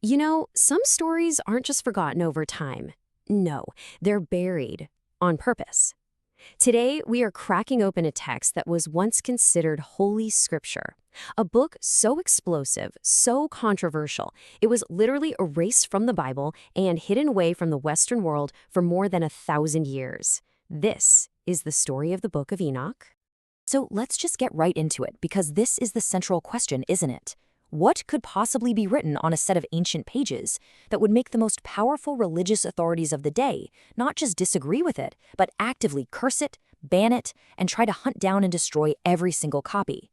Some stories aren't just forgotten over time. No, they're buried on purpose. Today, we are cracking open a text that was once considered holy scripture. A book so explosive, so controversial, it was literally erased from the Bible and hidden away from the Western world for more than 1,000 years. This is the story of the Book of Enoch. So let's just get right into it, because this is the central question, isn't it? What could possibly be written on a set of ancient pages that would make the most powerful religious authorities of the day not just disagree with it, but actively curse it, ban it, and try to hunt down and destroy every single copy?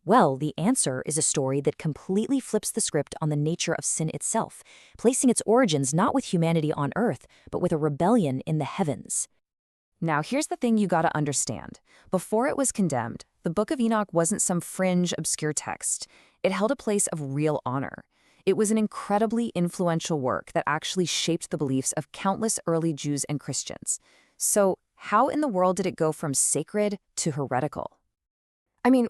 Well, the answer is a story that completely flips the script on the nature of sin itself, placing its origins not with humanity on earth, but with a rebellion in the heavens. Now, here's the thing you gotta understand. Before it was condemned, the Book of Enoch wasn't some fringe, obscure text. It held a place of real honor. It was an incredibly influential work that actually shaped the beliefs of countless early Jews and Christians. So, how in the world did it go from sacred to heretical?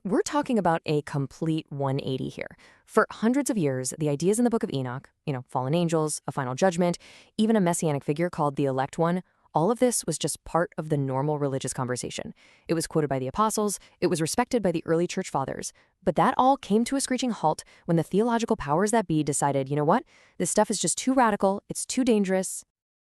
We're talking about a complete 180 here. For hundreds of years, the ideas in the Book of Enoch, fallen angels, a final judgment, even a messianic figure called the Elect One, all of this was just part of the normal religious conversation. It was quoted by the apostles, it was respected by the early church fathers. But that all came to a screeching halt when the theological powers that be decided, you know what, this stuff is just too radical, it's too dangerous.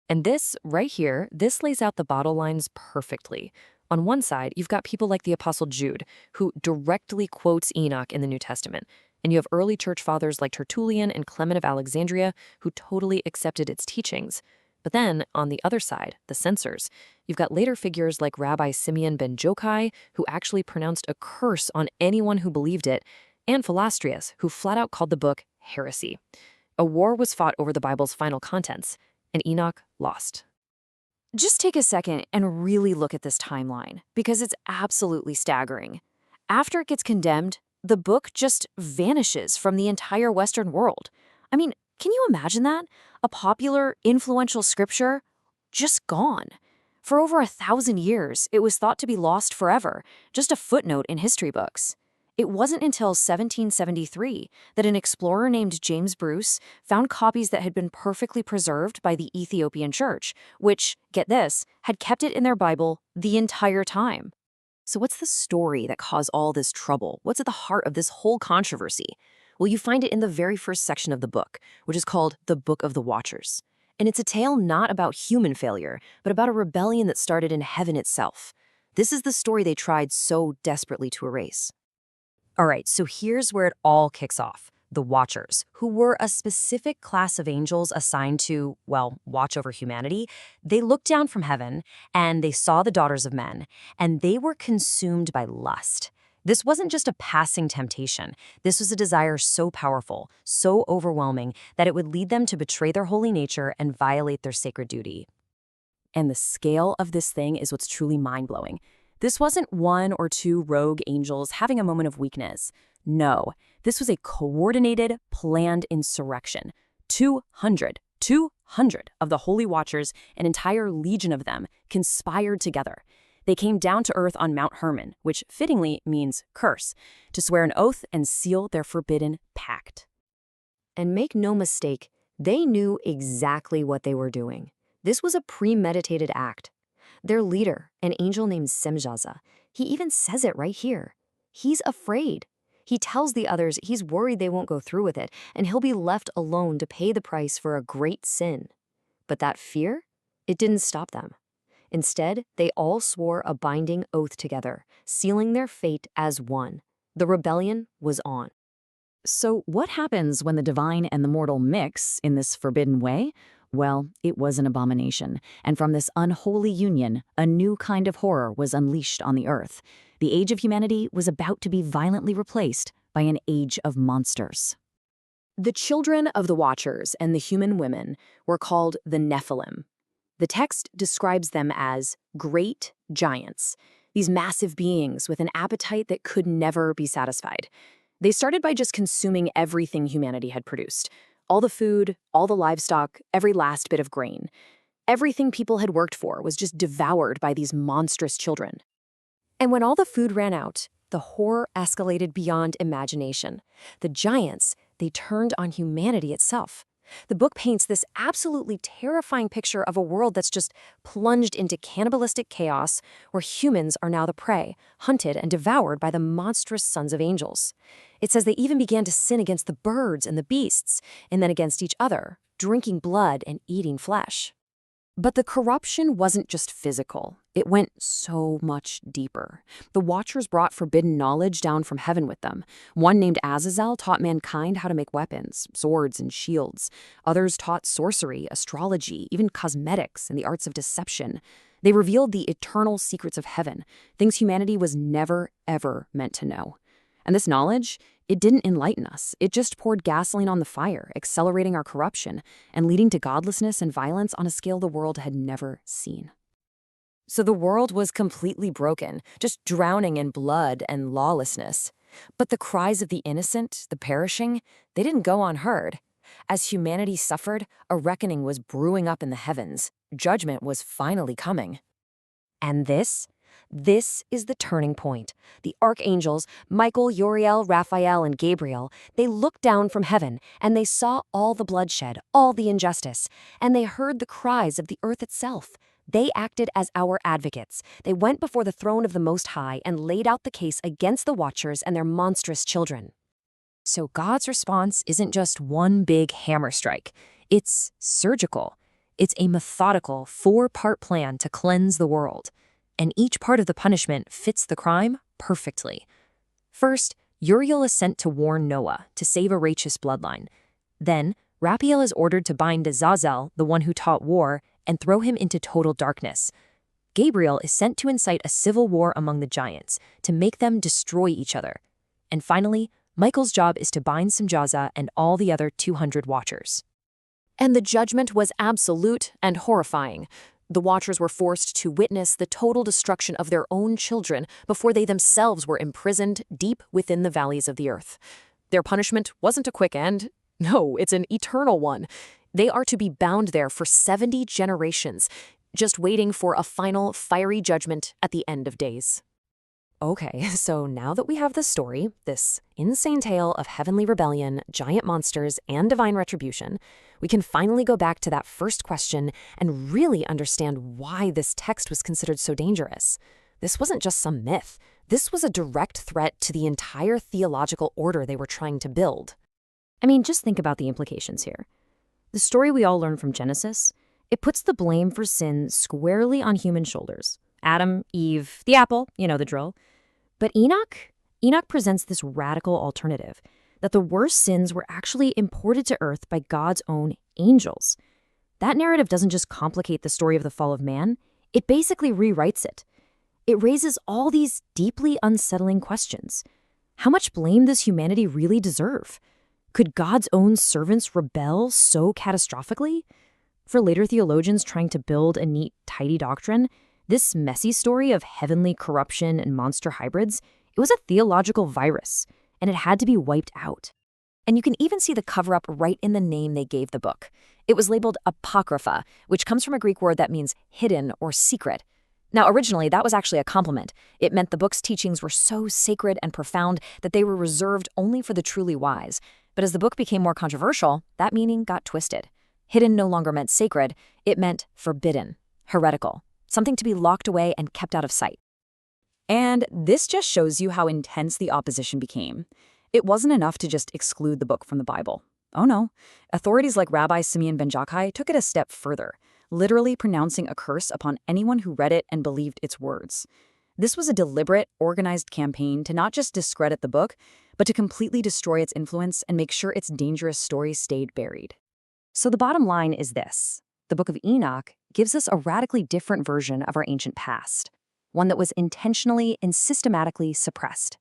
And this, right here, this lays out the battle lines perfectly. On one side, you've got people like the Apostle Jude, who directly quotes Enoch in the New Testament. And you have early church fathers like Tertullian and Clement of Alexandria, who totally accepted its teachings. But then, on the other side, the censors, you've got later figures like Rabbi Simeon ben Jokai, who actually pronounced a curse on anyone who believed it, and Philastrius, who flat out called the book heresy. A war was fought over the Bible's final contents, and Enoch lost. Just take a second and really look at this timeline, because it's absolutely staggering. After it gets condemned, the book just vanishes from the entire Western world. Can you imagine that? A popular, influential scripture just gone. For over 1,000 years, it was thought to be lost forever, just a footnote in history books. It wasn't until 1773 that an explorer named James Bruce found copies that had been perfectly preserved by the Ethiopian church, which, get this, had kept it in their Bible the entire time. So what's the story that caused all this trouble? What's at the heart of this whole controversy? Well, you find it in the very first section of the book, which is called the Book of the Watchers. And it's a tale not about human failure, but about a rebellion that started in heaven itself. This is the story they tried so desperately to erase. All right, so here's where it all kicks off. The Watchers, who were a specific class of angels assigned to, watch over humanity. They looked down from heaven, and they saw the daughters of men, and they were consumed by lust. This wasn't just a passing temptation. This was a desire so powerful, so overwhelming, that it would lead them to betray their holy nature and violate their sacred duty. And the scale of this thing is what's truly mind-blowing. This wasn't one or two rogue angels having a moment of weakness. No, this was a coordinated, planned insurrection. 200 of the Holy Watchers, an entire legion of them, conspired together. They came down to earth on Mount Hermon, which fittingly means curse, to swear an oath and seal their forbidden pact. And make no mistake, they knew exactly what they were doing. This was a premeditated act. Their leader, an angel named Semjaza, he even says it right here. He's afraid. He tells the others he's worried they won't go through with it, and he'll be left alone to pay the price for a great sin. But that fear, it didn't stop them. Instead, they all swore a binding oath together, sealing their fate as one. The rebellion was on. So what happens when the divine and the mortal mix in this forbidden way? Well, it was an abomination, and from this unholy union, a new kind of horror was unleashed on the earth. The age of humanity was about to be violently replaced by an age of monsters. The children of the Watchers and the human women were called the Nephilim. The text describes them as great giants, these massive beings with an appetite that could never be satisfied. They started by just consuming everything humanity had produced. All the food, all the livestock, every last bit of grain. Everything people had worked for was just devoured by these monstrous children. And when all the food ran out, the horror escalated beyond imagination. The giants, they turned on humanity itself. The book paints this absolutely terrifying picture of a world that's just plunged into cannibalistic chaos, where humans are now the prey, hunted and devoured by the monstrous sons of angels. It says they even began to sin against the birds and the beasts, and then against each other, drinking blood and eating flesh. But the corruption wasn't just physical. It went so much deeper. The Watchers brought forbidden knowledge down from heaven with them. One named Azazel taught mankind how to make weapons, swords, and shields. Others taught sorcery, astrology, even cosmetics, and the arts of deception. They revealed the eternal secrets of heaven, things humanity was never, ever meant to know. And this knowledge, it didn't enlighten us. It just poured gasoline on the fire, accelerating our corruption and leading to godlessness and violence on a scale the world had never seen. So the world was completely broken, just drowning in blood and lawlessness. But the cries of the innocent, the perishing, they didn't go unheard. As humanity suffered, a reckoning was brewing up in the heavens. Judgment was finally coming. And this is the turning point. The archangels, Michael, Uriel, Raphael, and Gabriel, they looked down from heaven, and they saw all the bloodshed, all the injustice, and they heard the cries of the earth itself. They acted as our advocates. They went before the throne of the Most High and laid out the case against the Watchers and their monstrous children. So God's response isn't just one big hammer strike. It's surgical. It's a methodical, four-part plan to cleanse the world. And each part of the punishment fits the crime perfectly. First, Uriel is sent to warn Noah to save a righteous bloodline. Then, Raphael is ordered to bind Azazel, the one who taught war, and throw him into total darkness. Gabriel is sent to incite a civil war among the giants, to make them destroy each other. And finally, Michael's job is to bind Samjaza and all the other 200 Watchers. And the judgment was absolute and horrifying. The Watchers were forced to witness the total destruction of their own children before they themselves were imprisoned deep within the valleys of the earth. Their punishment wasn't a quick end. No, it's an eternal one. They are to be bound there for 70 generations, just waiting for a final fiery judgment at the end of days. Okay, so now that we have this story, this insane tale of heavenly rebellion, giant monsters, and divine retribution, we can finally go back to that first question and really understand why this text was considered so dangerous. This wasn't just some myth. This was a direct threat to the entire theological order they were trying to build. I mean, just think about the implications here. The story we all learn from Genesis, it puts the blame for sin squarely on human shoulders. Adam, Eve, the apple, you know the drill. But Enoch presents this radical alternative, that the worst sins were actually imported to earth by God's own angels. That narrative doesn't just complicate the story of the fall of man, it basically rewrites it. It raises all these deeply unsettling questions. How much blame does humanity really deserve? Could God's own servants rebel so catastrophically? For later theologians trying to build a neat, tidy doctrine, this messy story of heavenly corruption and monster hybrids, it was a theological virus, and it had to be wiped out. And you can even see the cover-up right in the name they gave the book. It was labeled Apocrypha, which comes from a Greek word that means hidden or secret. Now, originally, that was actually a compliment. It meant the book's teachings were so sacred and profound that they were reserved only for the truly wise. But as the book became more controversial, that meaning got twisted. Hidden no longer meant sacred, it meant forbidden, heretical, something to be locked away and kept out of sight. And this just shows you how intense the opposition became. It wasn't enough to just exclude the book from the Bible. Oh no. Authorities like Rabbi Simeon ben Jakkai took it a step further, literally pronouncing a curse upon anyone who read it and believed its words. This was a deliberate, organized campaign to not just discredit the book, but to completely destroy its influence and make sure its dangerous story stayed buried. So the bottom line is this. The Book of Enoch gives us a radically different version of our ancient past, one that was intentionally and systematically suppressed.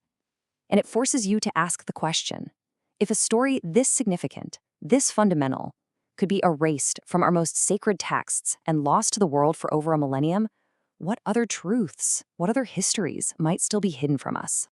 And it forces you to ask the question, if a story this significant, this fundamental, could be erased from our most sacred texts and lost to the world for over a millennium, what other truths, what other histories might still be hidden from us?